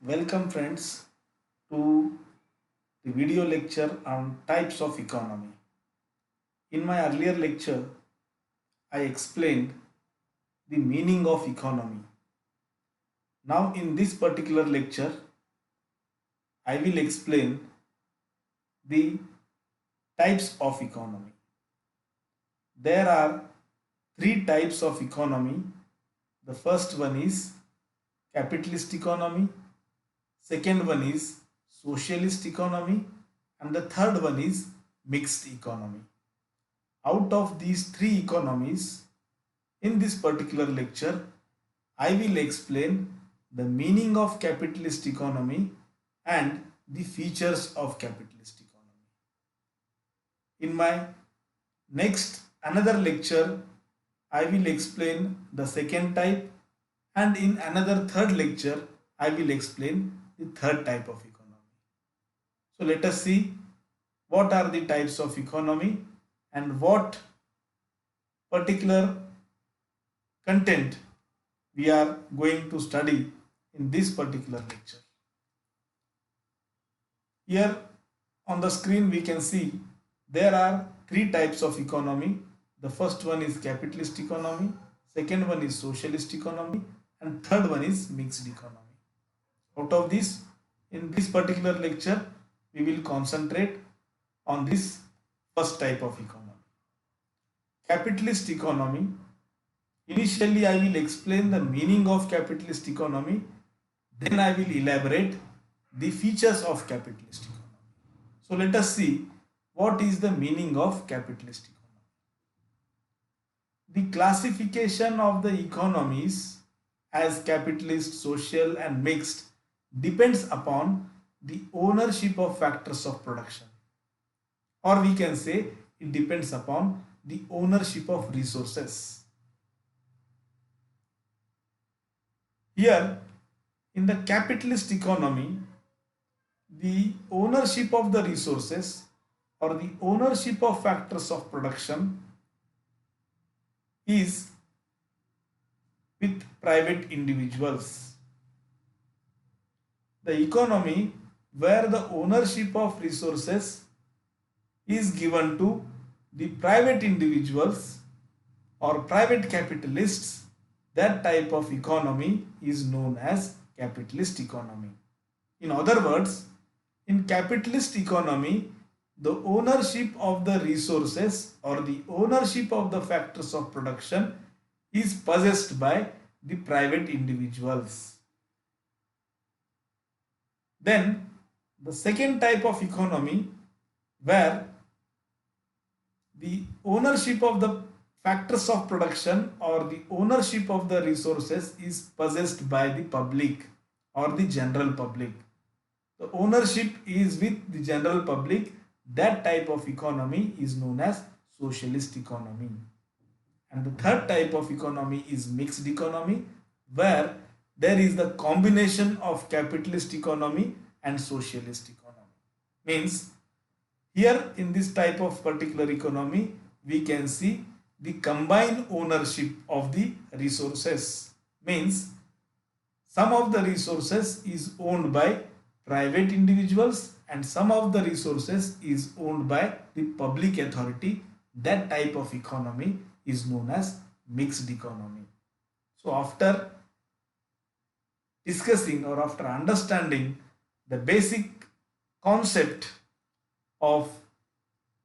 Welcome friends to the video lecture on types of economy. In my earlier lecture, I explained the meaning of economy. Now in this particular lecture, I will explain the types of economy. There are three types of economy. The first one is capitalist economy, second one is socialist economy, and the third one is mixed economy. Out of these three economies, in this particular lecture, I will explain the meaning of capitalist economy and the features of capitalist economy. In my next another lecture, I will explain the second type, and in another third lecture, I will explain the third type of economy. So let us see what are the types of economy and what particular content we are going to study in this particular lecture. Here on the screen we can see there are three types of economy. The first one is capitalist economy, second one is socialist economy, and third one is mixed economy. Out of this, in this particular lecture, we will concentrate on this first type of economy. Capitalist economy. Initially, I will explain the meaning of capitalist economy, then I will elaborate the features of capitalist economy. So let us see what is the meaning of capitalist economy. The classification of the economies as capitalist, social and mixed depends upon the ownership of factors of production, or we can say it depends upon the ownership of resources. Here in the capitalist economy, the ownership of the resources or the ownership of factors of production is with private individuals. The economy where the ownership of resources is given to the private individuals or private capitalists, that type of economy is known as capitalist economy. In other words, in capitalist economy, the ownership of the resources or the ownership of the factors of production is possessed by the private individuals. Then the second type of economy where the ownership of the factors of production or the ownership of the resources is possessed by the public or the general public. The ownership is with the general public. That type of economy is known as socialist economy. And the third type of economy is mixed economy, where there is the combination of capitalist economy and socialist economy. Means here in this type of particular economy, we can see the combined ownership of the resources. Means some of the resources is owned by private individuals and some of the resources is owned by the public authority. That type of economy is known as mixed economy. So after discussing or after understanding the basic concept of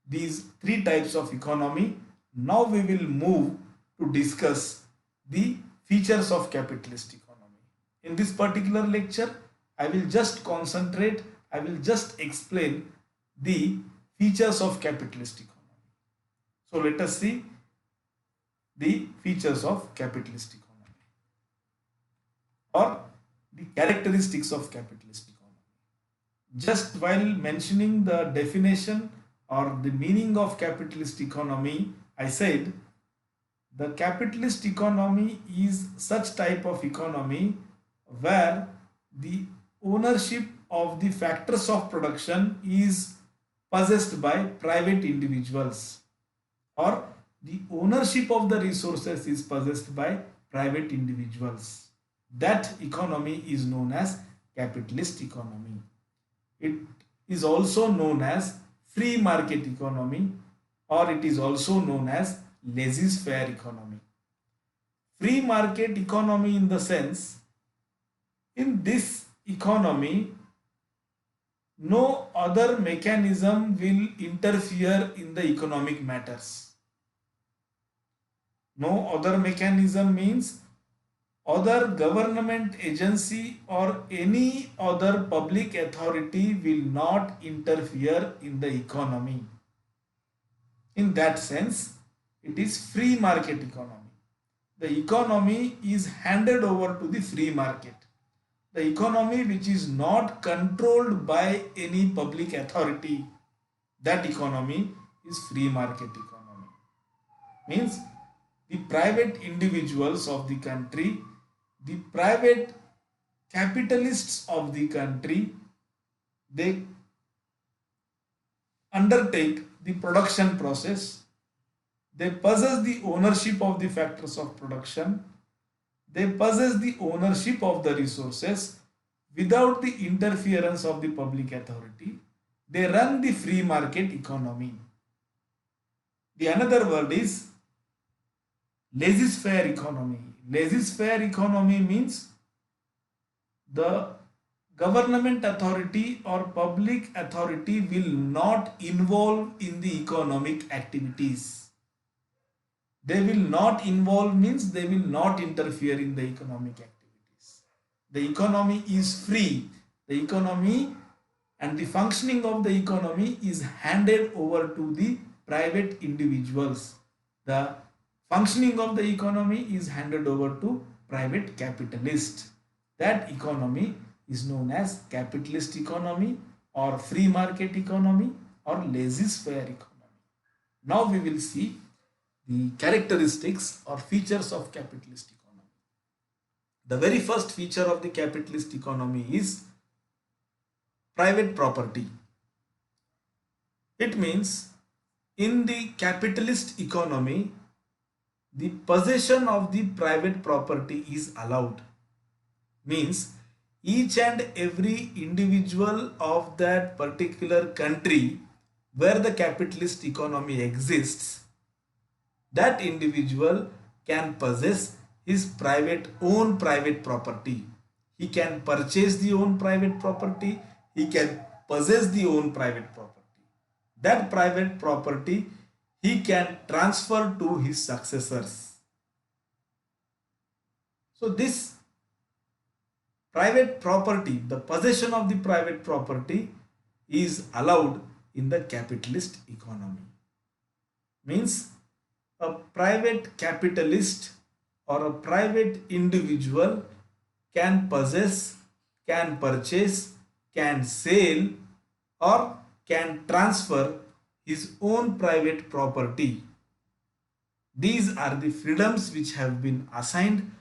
these three types of economy, now we will move to discuss the features of capitalist economy. In this particular lecture, I will just concentrate, I will just explain the features of capitalist economy. So let us see the features of capitalist economy or the characteristics of capitalist economy. Just while mentioning the definition or the meaning of capitalist economy, I said the capitalist economy is such type of economy where the ownership of the factors of production is possessed by private individuals, or the ownership of the resources is possessed by private individuals. That economy is known as capitalist economy. It is also known as free market economy, or it is also known as laissez-faire economy. Free market economy in the sense, in this economy, no other mechanism will interfere in the economic matters. No other mechanism means other government agency or any other public authority will not interfere in the economy. In that sense, it is free market economy. The economy is handed over to the free market. The economy which is not controlled by any public authority, that economy is free market economy. Means the private individuals of the country, the private capitalists of the country, they undertake the production process, they possess the ownership of the factors of production, they possess the ownership of the resources without the interference of the public authority. They run the free market economy. The another word is laissez-faire economy. Laissez-faire economy means the government authority or public authority will not involve in the economic activities. They will not involve means they will not interfere in the economic activities. The economy is free. The economy and the functioning of the economy is handed over to the private individuals. The functioning of the economy is handed over to private capitalists. That economy is known as capitalist economy or free market economy or laissez-faire economy. Now we will see the characteristics or features of capitalist economy. The very first feature of the capitalist economy is private property. It means in the capitalist economy, the possession of the private property is allowed. Means each and every individual of that particular country where the capitalist economy exists, that individual can possess his own private property. He can purchase the own private property. He can possess the own private property. That private property he can transfer to his successors. So this private property, the possession of the private property is allowed in the capitalist economy. Means a private capitalist or a private individual can possess, can purchase, can sell or can transfer his own private property. These are the freedoms which have been assigned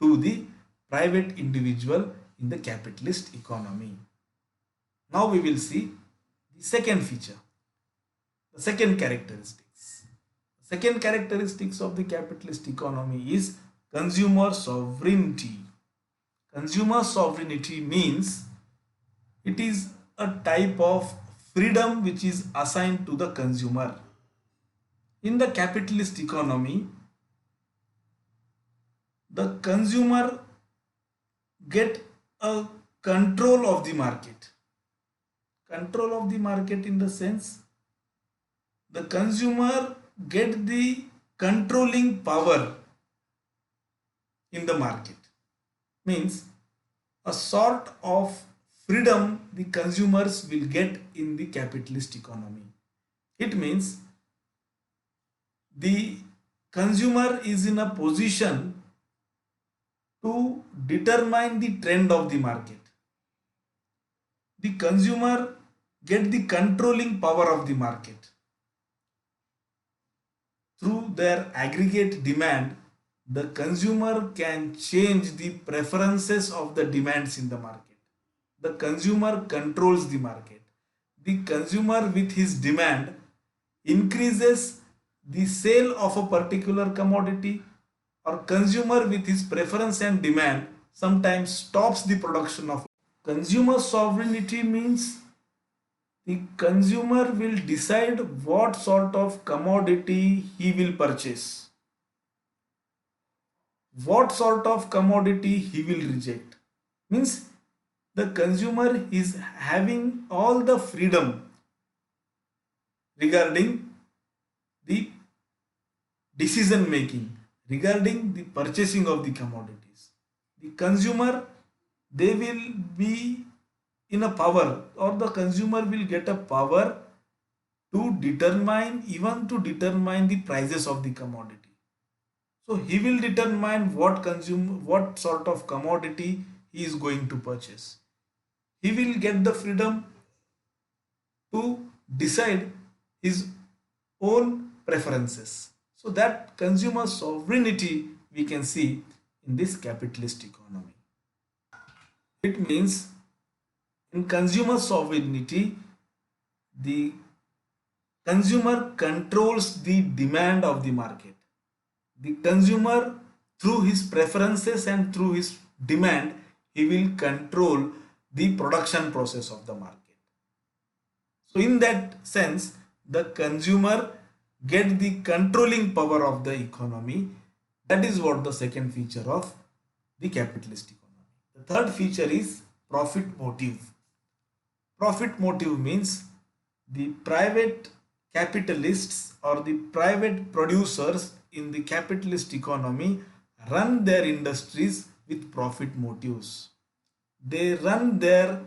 to the private individual in the capitalist economy. Now we will see the second feature, the second characteristics. Second characteristics of the capitalist economy is consumer sovereignty. Consumer sovereignty means it is a type of freedom which is assigned to the consumer. In the capitalist economy, the consumer get a control of the market. Control of the market in the sense the consumer get the controlling power in the market. Means a sort of freedom the consumers will get in the capitalist economy. It means the consumer is in a position to determine the trend of the market. The consumer get the controlling power of the market. Through their aggregate demand, the consumer can change the preferences of the demands in the market. The consumer controls the market. The consumer with his demand increases the sale of a particular commodity, or consumer with his preference and demand sometimes stops the production of Consumer sovereignty means the consumer will decide what sort of commodity he will purchase, what sort of commodity he will reject. Means the consumer is having all the freedom regarding the decision making, regarding the purchasing of the commodities. The consumer, they will be in a power, or the consumer will get a power to determine, even to determine the prices of the commodity. So he will determine what sort of commodity he is going to purchase. He will get the freedom to decide his own preferences. So that consumer sovereignty we can see in this capitalist economy. It means in consumer sovereignty, the consumer controls the demand of the market. The consumer, through his preferences and through his demand, he will control the production process of the market. So in that sense, the consumer get the controlling power of the economy. That is what the second feature of the capitalist economy. The third feature is profit motive. Profit motive means the private capitalists or the private producers in the capitalist economy run their industries with profit motives. They run their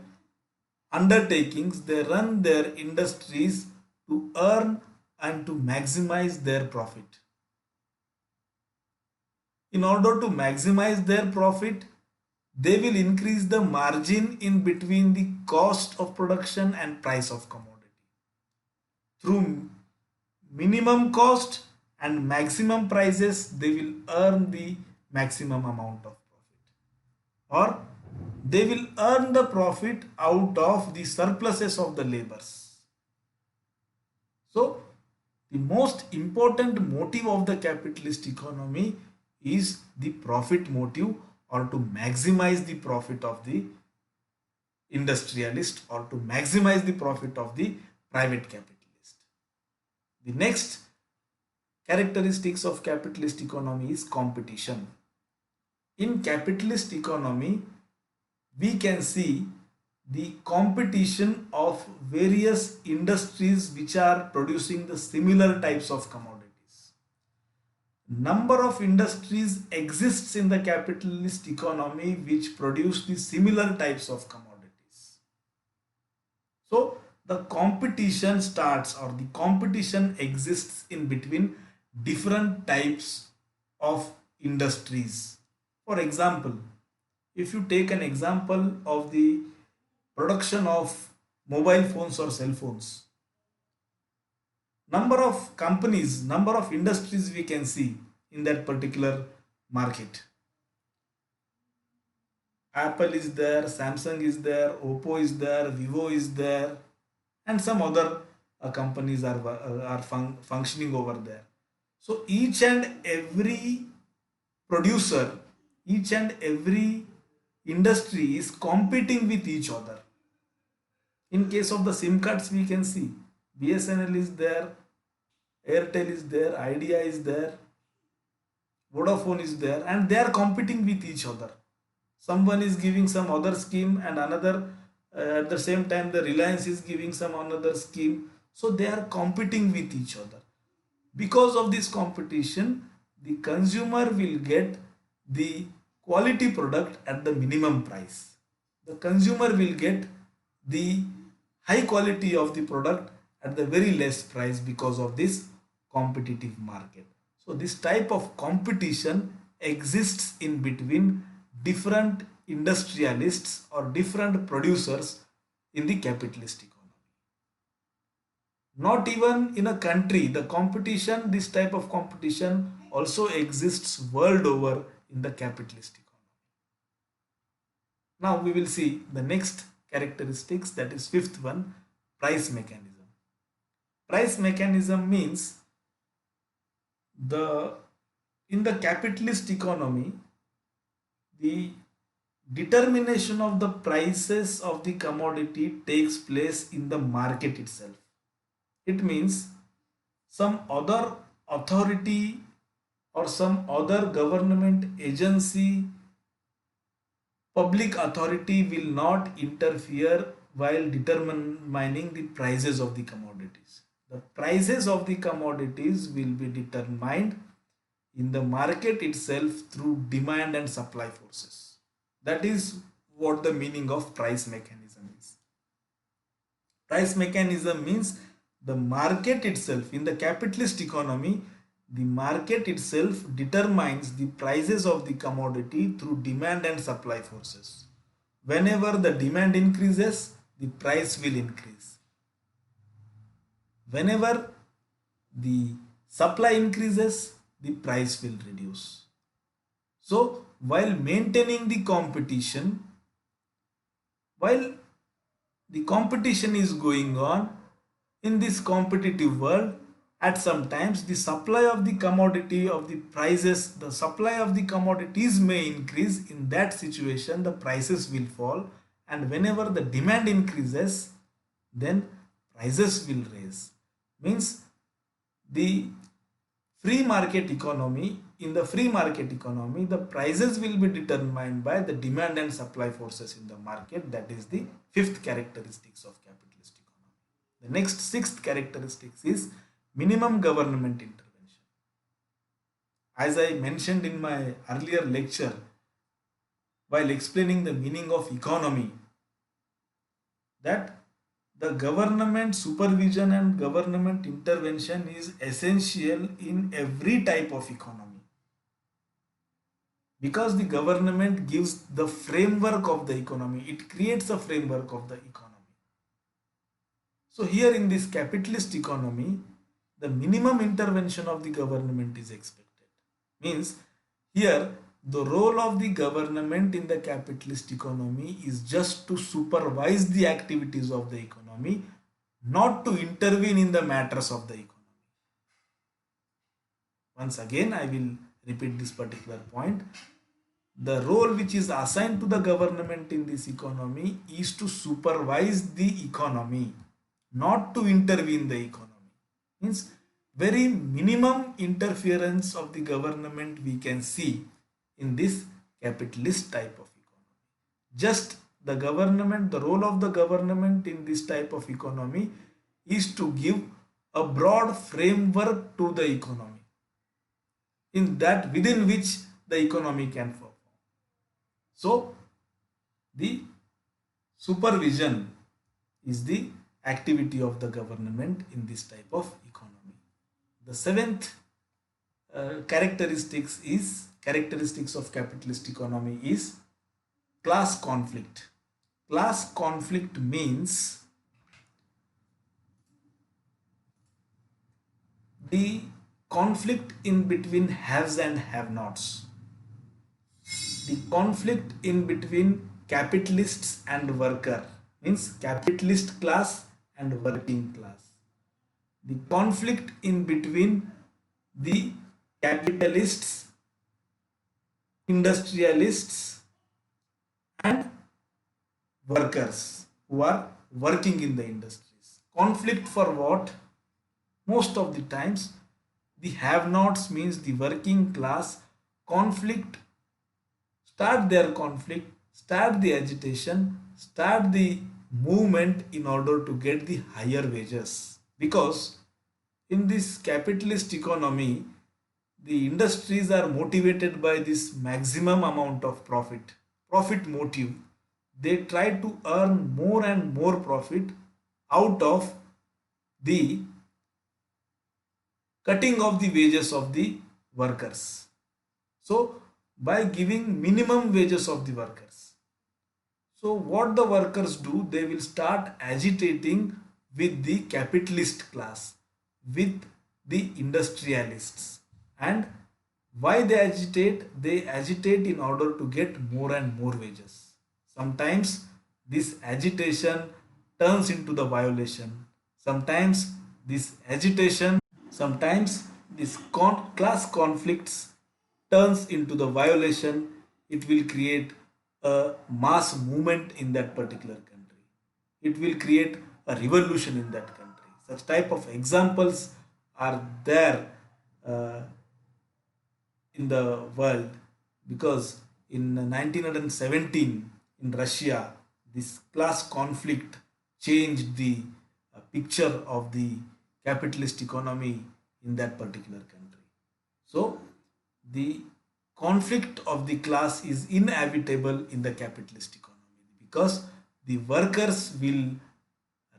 undertakings, they run their industries to earn and to maximize their profit. In order to maximize their profit, they will increase the margin in between the cost of production and price of commodity. Through minimum cost and maximum prices, they will earn the maximum amount of profit, or they will earn the profit out of the surpluses of the labors. So the most important motive of the capitalist economy is the profit motive, or to maximize the profit of the industrialist, or to maximize the profit of the private capitalist. The next characteristics of capitalist economy is competition. In capitalist economy, we can see the competition of various industries which are producing the similar types of commodities. Number of industries exists in the capitalist economy which produce the similar types of commodities. So the competition starts, or the competition exists in between different types of industries. For example, if you take an example of the production of mobile phones or cell phones, number of companies, number of industries we can see in that particular market. Apple is there, Samsung is there, Oppo is there, Vivo is there, and some other companies are functioning over there. So each and every producer, each and every industry is competing with each other. In case of the SIM cards, we can see BSNL is there, Airtel is there, Idea is there, Vodafone is there, and they are competing with each other. Someone is giving some other scheme, and another at the same time the Reliance is giving some another scheme. So they are competing with each other. Because of this competition, the consumer will get the quality product at the minimum price. The consumer will get the high quality of the product at the very less price because of this competitive market. So this type of competition exists in between different industrialists or different producers in the capitalist economy. Not even in a country, the competition, this type of competition also exists world over in the capitalist economy. Now we will see the next characteristics, that is fifth one, price mechanism. Price mechanism means in the capitalist economy, the determination of the prices of the commodity takes place in the market itself. It means some other authority or some other government agency, public authority will not interfere while determining the prices of the commodities. The prices of the commodities will be determined in the market itself through demand and supply forces. That is what the meaning of price mechanism is. Price mechanism means the market itself, in the capitalist economy, the market itself determines the prices of the commodity through demand and supply forces. Whenever the demand increases, the price will increase. Whenever the supply increases, the price will reduce. So, while maintaining the competition, while the competition is going on in this competitive world, at some times the supply of the commodity of the prices, the supply of the commodities may increase. In that situation, the prices will fall, and whenever the demand increases, then prices will raise. Means the free market economy, in the free market economy, the prices will be determined by the demand and supply forces in the market. That is the fifth characteristics of capitalist economy. The next sixth characteristics is minimum government intervention. As I mentioned in my earlier lecture while explaining the meaning of economy, that the government supervision and government intervention is essential in every type of economy, because the government gives the framework of the economy, it creates a framework of the economy. So here in this capitalist economy, the minimum intervention of the government is expected. Means here the role of the government in the capitalist economy is just to supervise the activities of the economy, not to intervene in the matters of the economy. Once again, I will repeat this particular point. The role which is assigned to the government in this economy is to supervise the economy, not to intervene the economy. Means very minimum interference of the government we can see in this capitalist type of economy. Just the government, the role of the government in this type of economy is to give a broad framework to the economy, in that within which the economy can perform. So the supervision is the activity of the government in this type of economy. The seventh characteristics of capitalist economy is class conflict. Class conflict means the conflict in between haves and have-nots, the conflict in between capitalists and worker, means capitalist class and working class, the conflict in between the capitalists, industrialists and workers who are working in the industries. Conflict for what? Most of the times the have-nots, means the working class, start their conflict, start the agitation, start the movement in order to get the higher wages. Because in this capitalist economy, the industries are motivated by this maximum amount of profit motive. They try to earn more and more profit out of the cutting of the wages of the workers. So by giving minimum wages of the workers, so what the workers do, they will start agitating with the capitalist class, with the industrialists. And why they agitate? They agitate in order to get more and more wages. Sometimes this agitation turns into the violation. Sometimes this agitation, sometimes this class conflicts turns into the violation. It will create a mass movement in that particular country. It will create a revolution in that country. Such type of examples are there uh, in the world, because in 1917 in Russia, this class conflict changed the picture of the capitalist economy in that particular country. So, the conflict of the class is inevitable in the capitalist economy, because the workers will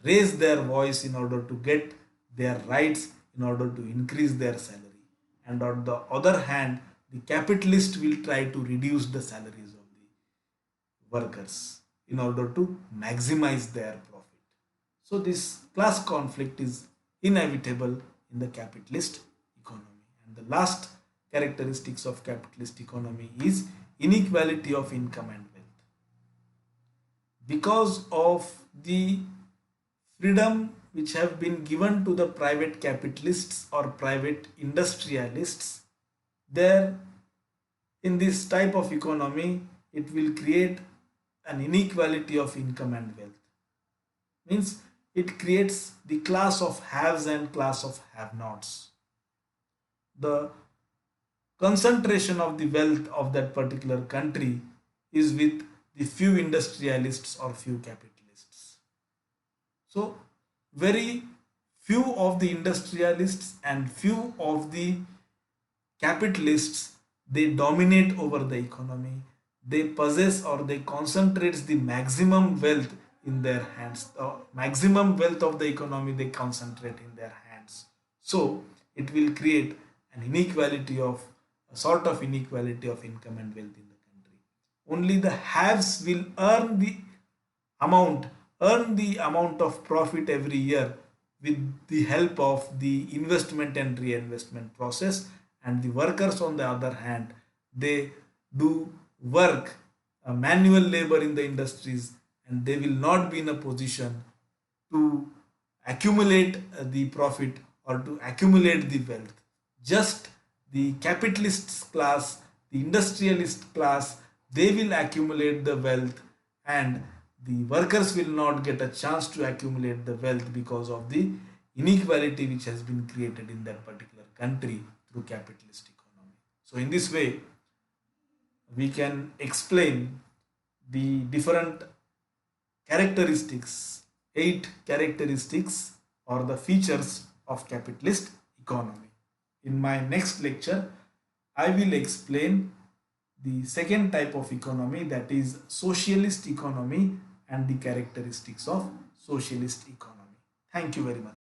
raise their voice in order to get their rights, in order to increase their salary. And on the other hand, the capitalist will try to reduce the salaries of the workers in order to maximize their profit. So this class conflict is inevitable in the capitalist economy. And the last characteristics of capitalist economy is inequality of income and wealth. Because of the freedom which have been given to the private capitalists or private industrialists, there in this type of economy it will create an inequality of income and wealth. Means it creates the class of haves and class of have nots. The concentration of the wealth of that particular country is with the few industrialists or few capitalists. So very few of the industrialists and few of the capitalists, they dominate over the economy. They possess or they concentrate the maximum wealth in their hands. The maximum wealth of the economy they concentrate in their hands. So it will create an inequality of a sort of inequality of income and wealth in the country. Only the haves will amount earn the amount of profit every year with the help of the investment and reinvestment process, and the workers on the other hand, they do work manual labor in the industries, and they will not be in a position to accumulate the profit or to accumulate the wealth. Just the capitalist class, the industrialist class, they will accumulate the wealth, and the workers will not get a chance to accumulate the wealth because of the inequality which has been created in that particular country through capitalist economy. So in this way, we can explain the different characteristics, 8 characteristics or the features of capitalist economy. In my next lecture, I will explain the second type of economy, that is socialist economy, and the characteristics of socialist economy. Thank you very much.